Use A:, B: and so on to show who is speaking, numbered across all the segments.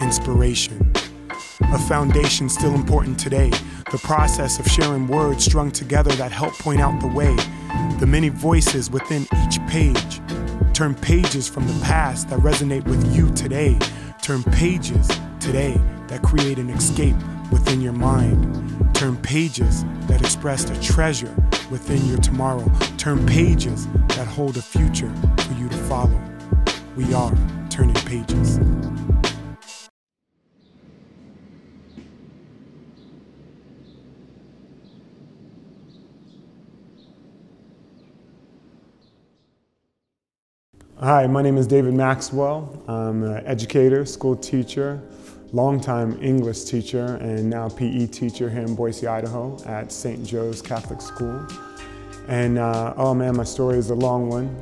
A: inspiration. A foundation still important today. The process of sharing words strung together that help point out the way. The many voices within each page. Turn pages from the past that resonate with you today. Turn pages today that create an escape within your mind. Turn pages that express a treasure within your tomorrow. Turn pages that hold a future for you to follow. We are turning pages.
B: Hi, my name is David Maxwell. I'm an educator, school teacher, longtime English teacher, and now PE teacher here in Boise, Idaho at St. Joe's Catholic School. And oh man, my story is a long one.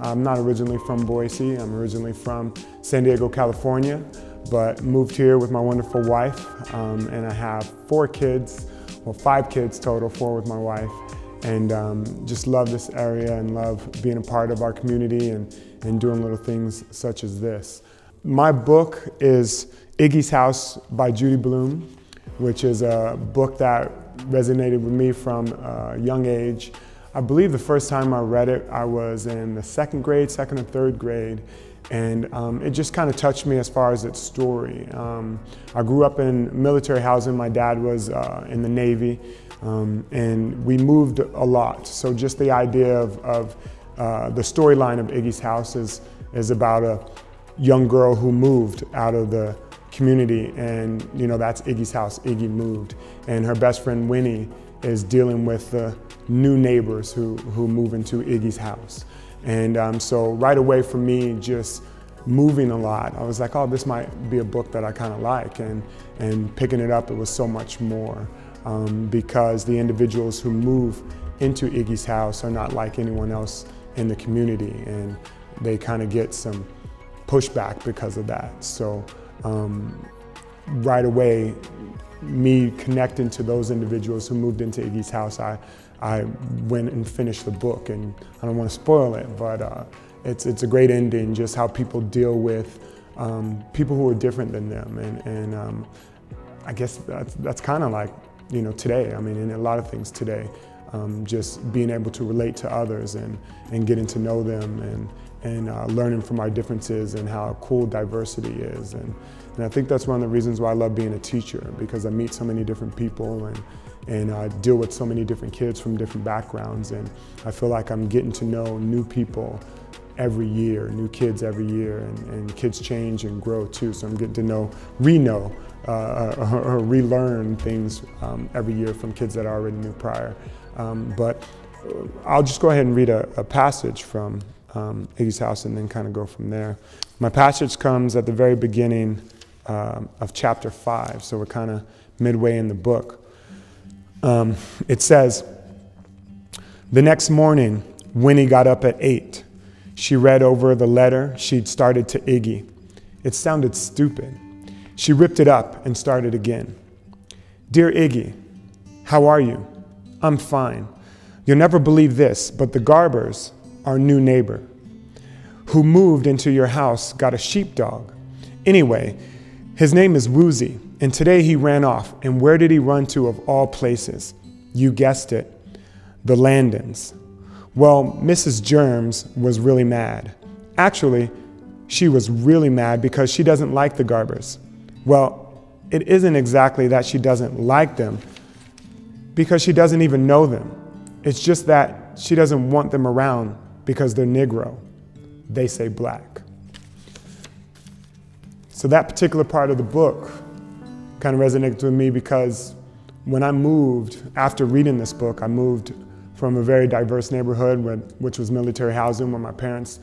B: I'm not originally from Boise. I'm originally from San Diego, California, but moved here with my wonderful wife. And I have 4 kids, well 5 kids total, 4 with my wife. And just love this area and love being a part of our community and doing little things such as this. My book is Iggie's House by Judy Blume, which is a book that resonated with me from a young age. I believe the first time I read it, I was in the 2nd grade, 2nd or 3rd grade, and it just kind of touched me as far as its story. I grew up in military housing. My dad was in the Navy, and we moved a lot. So just the idea of the storyline of Iggie's House is about a young girl who moved out of the community, and you know, that's Iggie's house. Iggie moved, and her best friend Winnie is dealing with the new neighbors who move into Iggie's house. And so right away for me, just moving a lot, I was like, oh, this might be a book that I kind of like, and picking it up, it was so much more, because the individuals who move into Iggie's house are not like anyone else in the community, and they kind of get some pushback because of that. So right away, me connecting to those individuals who moved into Iggie's house, I went and finished the book, and I don't want to spoil it, but it's a great ending, just how people deal with people who are different than them, and I guess that's kind of like, you know, today. I mean, in a lot of things today, just being able to relate to others and getting to know them and learning from our differences and how cool diversity is. And I think that's one of the reasons why I love being a teacher, because I meet so many different people and I deal with so many different kids from different backgrounds, and I feel like I'm getting to know new people every year, new kids every year, and kids change and grow too, so I'm getting to know, or relearn things every year from kids that I already knew prior. But I'll just go ahead and read a passage from Iggie's house and then kind of go from there. My passage comes at the very beginning of chapter 5, so we're kind of midway in the book. It says, "The next morning, Winnie got up at 8. She read over the letter she'd started to Iggie. It sounded stupid. She ripped it up and started again. Dear Iggie, how are you? I'm fine. You'll never believe this, but the Garbers, our new neighbor, who moved into your house, got a sheepdog. Anyway, his name is Woozy, and today he ran off. And where did he run to of all places? You guessed it, the Landons. Well, Mrs. Germs was really mad. Actually, she was really mad because she doesn't like the Garbers. Well, it isn't exactly that she doesn't like them, because she doesn't even know them. It's just that she doesn't want them around because they're Negro. They say black." So that particular part of the book kind of resonated with me, because when I moved, after reading this book, I moved from a very diverse neighborhood, which was military housing, where my parents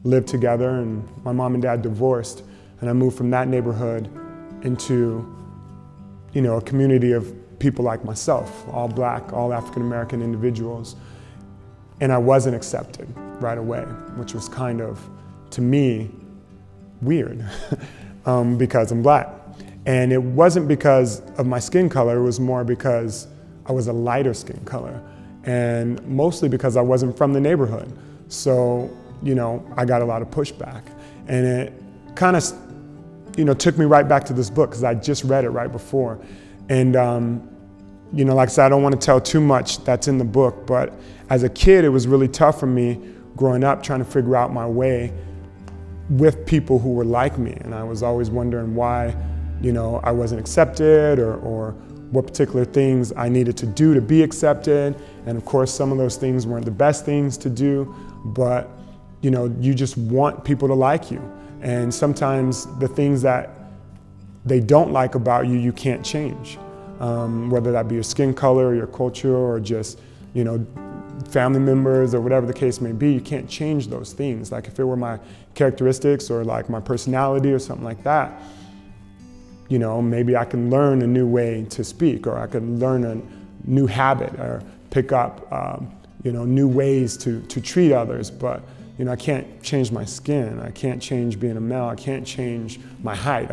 B: lived together and my mom and dad divorced. And I moved from that neighborhood into, you know, a community of people like myself, all black, all African-American individuals. And I wasn't accepted right away, which was kind of, to me, weird because I'm black. And it wasn't because of my skin color, it was more because I was a lighter skin color, and mostly because I wasn't from the neighborhood. So, you know, I got a lot of pushback. And it kind of, took me right back to this book because I just read it right before. And, like I said, I don't want to tell too much that's in the book, but as a kid, it was really tough for me growing up trying to figure out my way with people who were like me. And I was always wondering why, I wasn't accepted or what particular things I needed to do to be accepted. And of course, some of those things weren't the best things to do, but you just want people to like you. And sometimes the things that they don't like about you, you can't change. Whether that be your skin color or your culture or just, family members or whatever the case may be, you can't change those things. Like if it were my characteristics or like my personality or something like that, maybe I can learn a new way to speak, or I can learn a new habit or pick up, new ways to treat others. But, I can't change my skin. I can't change being a male. I can't change my height.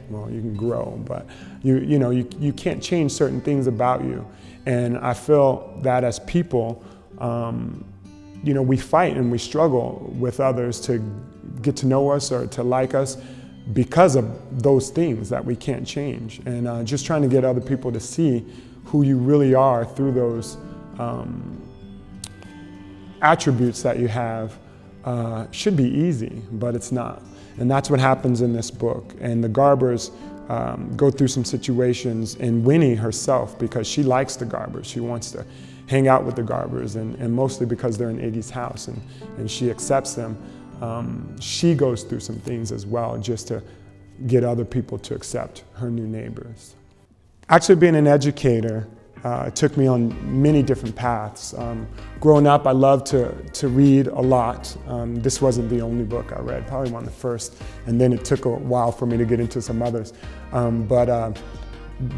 B: Well, you can grow, but you can't change certain things about you. And I feel that as people, we fight and we struggle with others to get to know us or to like us because of those things that we can't change. And just trying to get other people to see who you really are through those attributes that you have should be easy, but it's not. And that's what happens in this book. And the Garbers go through some situations, and Winnie herself, because she likes the Garbers, she wants to hang out with the Garbers, and mostly because they're in Iggie's house and she accepts them. She goes through some things as well just to get other people to accept her new neighbors. Actually, being an educator took me on many different paths. Growing up, I loved to read a lot. This wasn't the only book I read, probably one of the first, and then it took a while for me to get into some others. But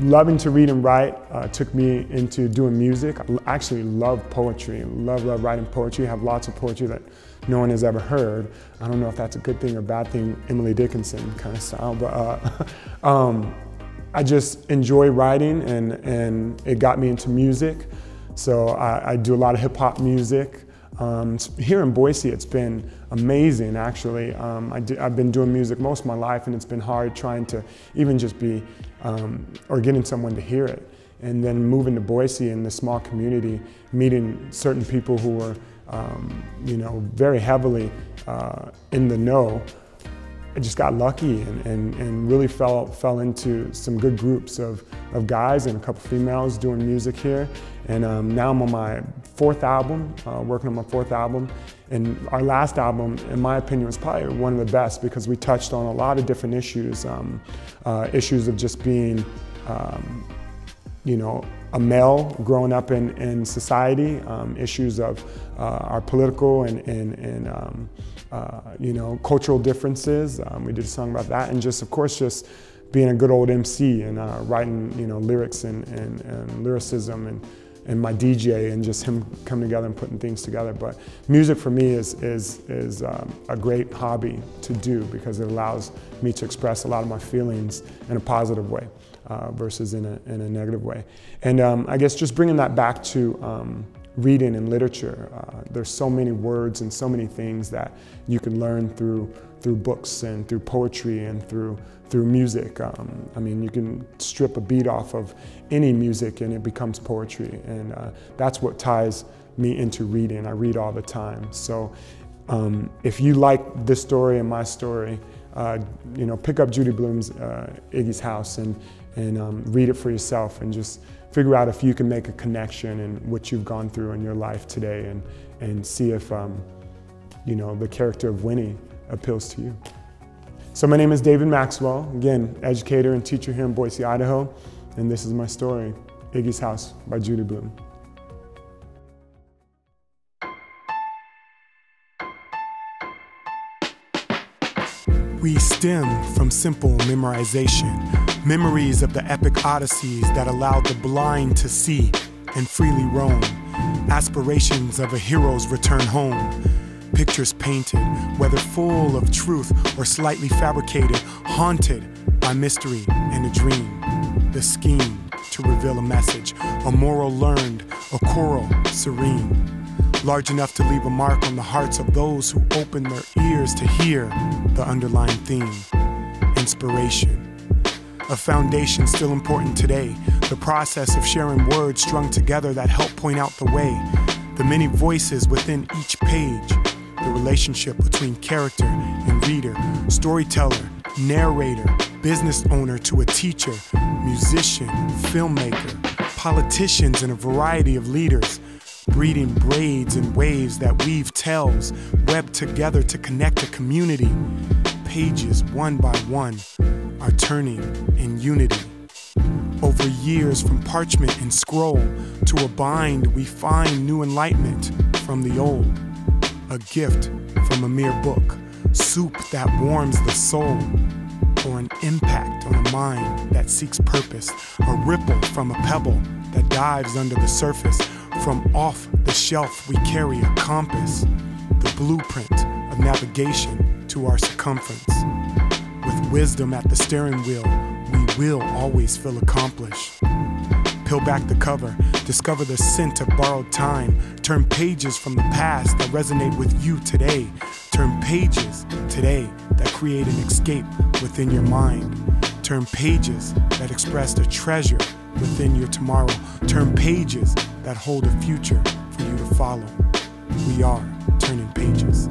B: loving to read and write took me into doing music. I actually love poetry, love writing poetry. I have lots of poetry that no one has ever heard. I don't know if that's a good thing or bad thing, Emily Dickinson kind of style, but I just enjoy writing, and it got me into music. So I do a lot of hip hop music. Here in Boise, it's been amazing, actually. I've been doing music most of my life, and it's been hard trying to even just be, or getting someone to hear it. And then moving to Boise in this small community, meeting certain people who were, very heavily in the know. I just got lucky and really fell into some good groups of guys and a couple females doing music here. And now I'm on my fourth album, working on my fourth album. And our last album, in my opinion, was probably one of the best because we touched on a lot of different issues. Issues of just being, a male growing up in society, issues of our political and cultural differences. We did a song about that, and just, of course, just being a good old MC and writing, lyrics and lyricism and my DJ and just him coming together and putting things together. But music for me is a great hobby to do because it allows me to express a lot of my feelings in a positive way versus in a negative way. And I guess just bringing that back to reading and literature. There's so many words and so many things that you can learn through books and through poetry and through music. I mean, you can strip a beat off of any music and it becomes poetry, and that's what ties me into reading. I read all the time. So if you like this story and my story, pick up Judy Blume's Iggie's House and read it for yourself and just figure out if you can make a connection in what you've gone through in your life today and see if the character of Winnie appeals to you. So my name is David Maxwell, again, educator and teacher here in Boise, Idaho, and this is my story, Iggie's House by Judy Blume.
A: We stem from simple memorization, memories of the epic odysseys that allowed the blind to see and freely roam, aspirations of a hero's return home, pictures painted, whether full of truth or slightly fabricated, haunted by mystery and a dream, the scheme to reveal a message, a moral learned, a choral serene, large enough to leave a mark on the hearts of those who open their ears to hear the underlying theme, and inspiration. A foundation still important today, the process of sharing words strung together that help point out the way, the many voices within each page, the relationship between character and reader, storyteller, narrator, business owner to a teacher, musician, filmmaker, politicians, and a variety of leaders, breeding braids and waves that weave tales, webbed together to connect a community. Pages, one by one, are turning in unity. Over years, from parchment and scroll to a bind, we find new enlightenment from the old. A gift from a mere book, soup that warms the soul, or an impact on a mind that seeks purpose, a ripple from a pebble that dives under the surface. From off the shelf, we carry a compass, the blueprint of navigation to our circumference. With wisdom at the steering wheel, we will always feel accomplished. Peel back the cover, discover the scent of borrowed time. Turn pages from the past that resonate with you today. Turn pages today that create an escape within your mind. Turn pages that express the treasure within your tomorrow. Turn pages that hold a future for you to follow. We are turning pages.